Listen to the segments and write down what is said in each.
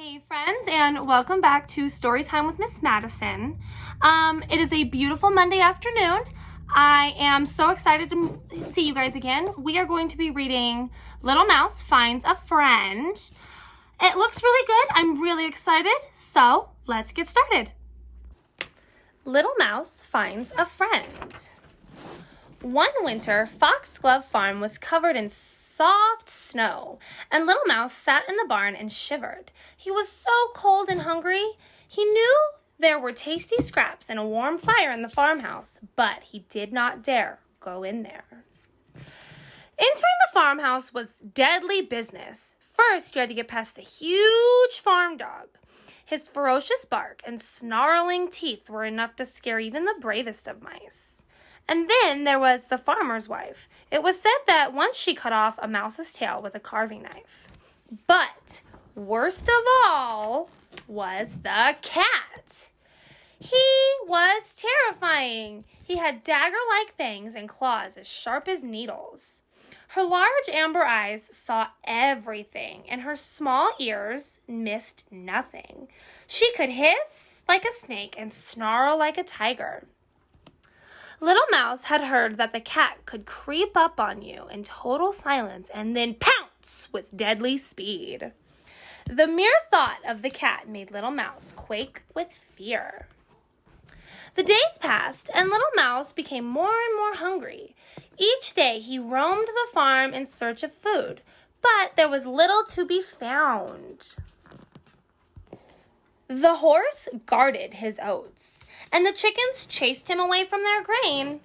Hey friends, and welcome back to Storytime with Miss Madison. It is a beautiful Monday afternoon. I am so excited to see you guys again. We are going to be reading Little Mouse Finds a Friend. It looks really good. I'm really excited. So let's get started. Little Mouse Finds a Friend. One winter, Foxglove Farm was covered in soft snow, and Little Mouse sat in the barn and shivered. He was so cold and hungry. He knew there were tasty scraps and a warm fire in the farmhouse, but he did not dare go in there. Entering the farmhouse was deadly business. First, you had to get past the huge farm dog. His ferocious bark and snarling teeth were enough to scare even the bravest of mice. And then there was the farmer's wife. It was said that once she cut off a mouse's tail with a carving knife. But worst of all was the cat. He was terrifying. He had dagger-like fangs and claws as sharp as needles. Her large amber eyes saw everything, and her small ears missed nothing. She could hiss like a snake and snarl like a tiger. Little Mouse had heard that the cat could creep up on you in total silence and then pounce with deadly speed. The mere thought of the cat made Little Mouse quake with fear. The days passed, and Little Mouse became more and more hungry. Each day he roamed the farm in search of food, but there was little to be found. The horse guarded his oats, and the chickens chased him away from their grain,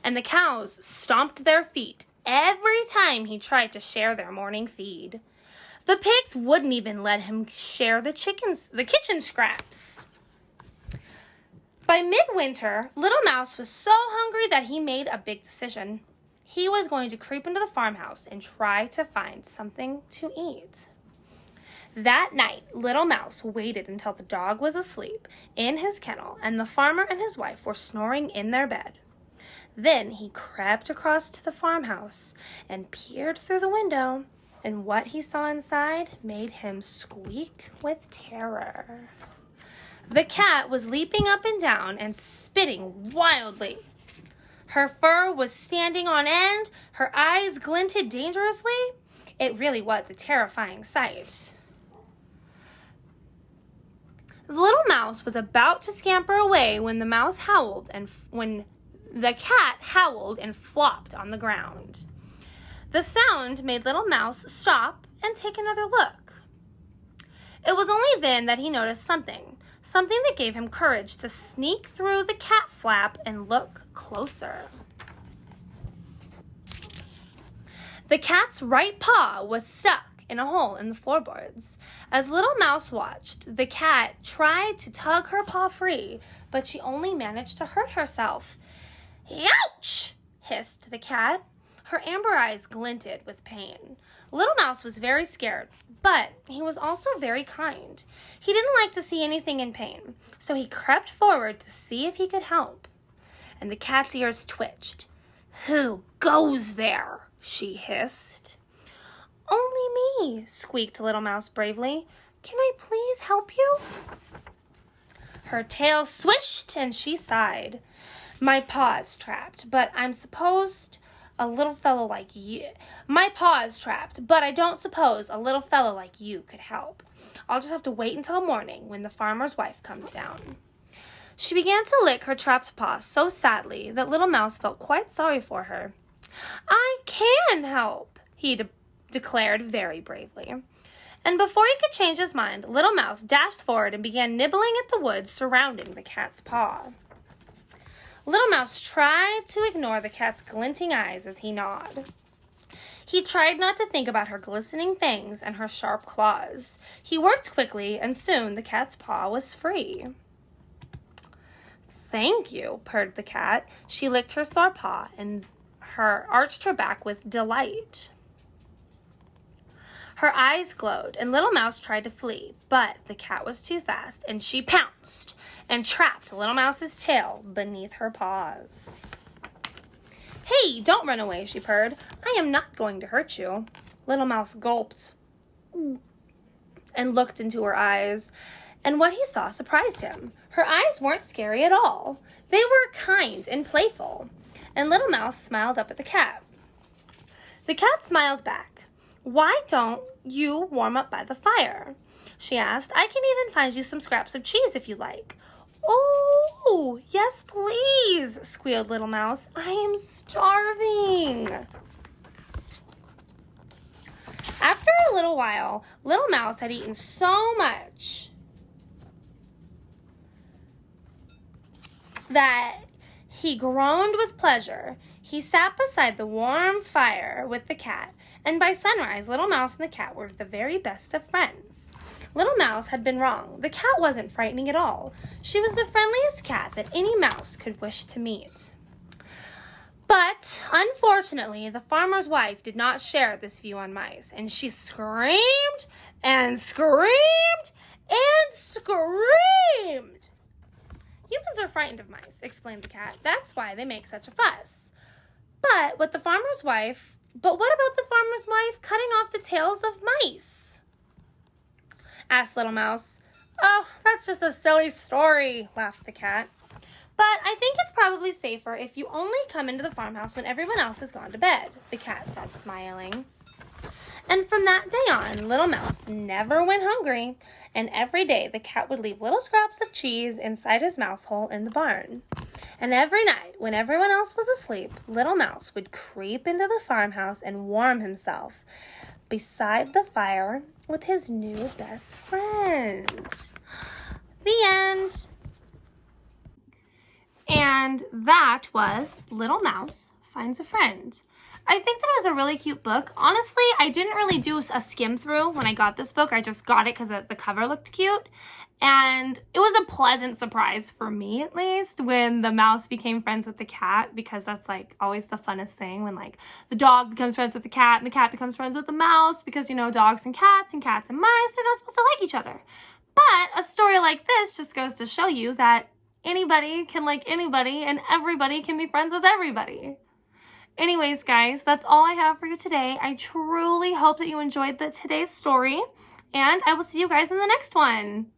and the cows stomped their feet every time he tried to share their morning feed. The pigs wouldn't even let him share the kitchen scraps. By midwinter, Little Mouse was so hungry that he made a big decision. He was going to creep into the farmhouse and try to find something to eat. That night, Little Mouse waited until the dog was asleep in his kennel and the farmer and his wife were snoring in their bed. Then he crept across to the farmhouse and peered through the window, and what he saw inside made him squeak with terror. The cat was leaping up and down and spitting wildly. Her fur was standing on end, her eyes glinted dangerously. It really was a terrifying sight. The little mouse was about to scamper away when the cat howled and flopped on the ground. The sound made Little Mouse stop and take another look. It was only then that he noticed something that gave him courage to sneak through the cat flap and look closer. The cat's right paw was stuck in a hole in the floorboards. As Little Mouse watched, the cat tried to tug her paw free, but she only managed to hurt herself. "Ouch!" hissed the cat. Her amber eyes glinted with pain. Little Mouse was very scared, but he was also very kind. He didn't like to see anything in pain, so he crept forward to see if he could help. And the cat's ears twitched. "Who goes there?" she hissed. "Only me," squeaked Little Mouse bravely. "Can I please help you?" Her tail swished and she sighed. "My paw is trapped, but I don't suppose a little fellow like you could help. I'll just have to wait until morning when the farmer's wife comes down." She began to lick her trapped paw so sadly that Little Mouse felt quite sorry for her. "I can help," he declared very bravely. And before he could change his mind, Little Mouse dashed forward and began nibbling at the wood surrounding the cat's paw. Little Mouse tried to ignore the cat's glinting eyes as he gnawed. He tried not to think about her glistening fangs and her sharp claws. He worked quickly, and soon the cat's paw was free. "Thank you," purred the cat. She licked her sore paw and arched her back with delight. Her eyes glowed, and Little Mouse tried to flee, but the cat was too fast, and she pounced and trapped Little Mouse's tail beneath her paws. "Hey, don't run away," she purred. "I am not going to hurt you." Little Mouse gulped and looked into her eyes, and what he saw surprised him. Her eyes weren't scary at all. They were kind and playful, and Little Mouse smiled up at the cat. The cat smiled back. "Why don't you warm up by the fire?" she asked. "I can even find you some scraps of cheese if you like." "Oh, yes, please," squealed Little Mouse. "I am starving." After a little while, Little Mouse had eaten so much that he groaned with pleasure. He sat beside the warm fire with the cat, and by sunrise, Little Mouse and the cat were the very best of friends. Little Mouse had been wrong. The cat wasn't frightening at all. She was the friendliest cat that any mouse could wish to meet. But, unfortunately, the farmer's wife did not share this view on mice, and she screamed and screamed and screamed. "Humans are frightened of mice," explained the cat. "That's why they make such a fuss." But what about the farmer's wife cutting off the tails of mice?" asked Little Mouse. "Oh, that's just a silly story," laughed the cat. "But I think it's probably safer if you only come into the farmhouse when everyone else has gone to bed," the cat said, smiling. And from that day on, Little Mouse never went hungry, and every day the cat would leave little scraps of cheese inside his mouse hole in the barn. And every night, when everyone else was asleep, Little Mouse would creep into the farmhouse and warm himself beside the fire with his new best friend. The end. And that was Little Mouse Finds a Friend. I think that it was a really cute book. Honestly, I didn't really do a skim through when I got this book. I just got it because the cover looked cute. And it was a pleasant surprise for me, at least, when the mouse became friends with the cat, because that's like always the funnest thing when like the dog becomes friends with the cat and the cat becomes friends with the mouse, because, you know, dogs and cats and mice, they're not supposed to like each other. But a story like this just goes to show you that anybody can like anybody and everybody can be friends with everybody. Anyways, guys, that's all I have for you today. I truly hope that you enjoyed today's story, and I will see you guys in the next one.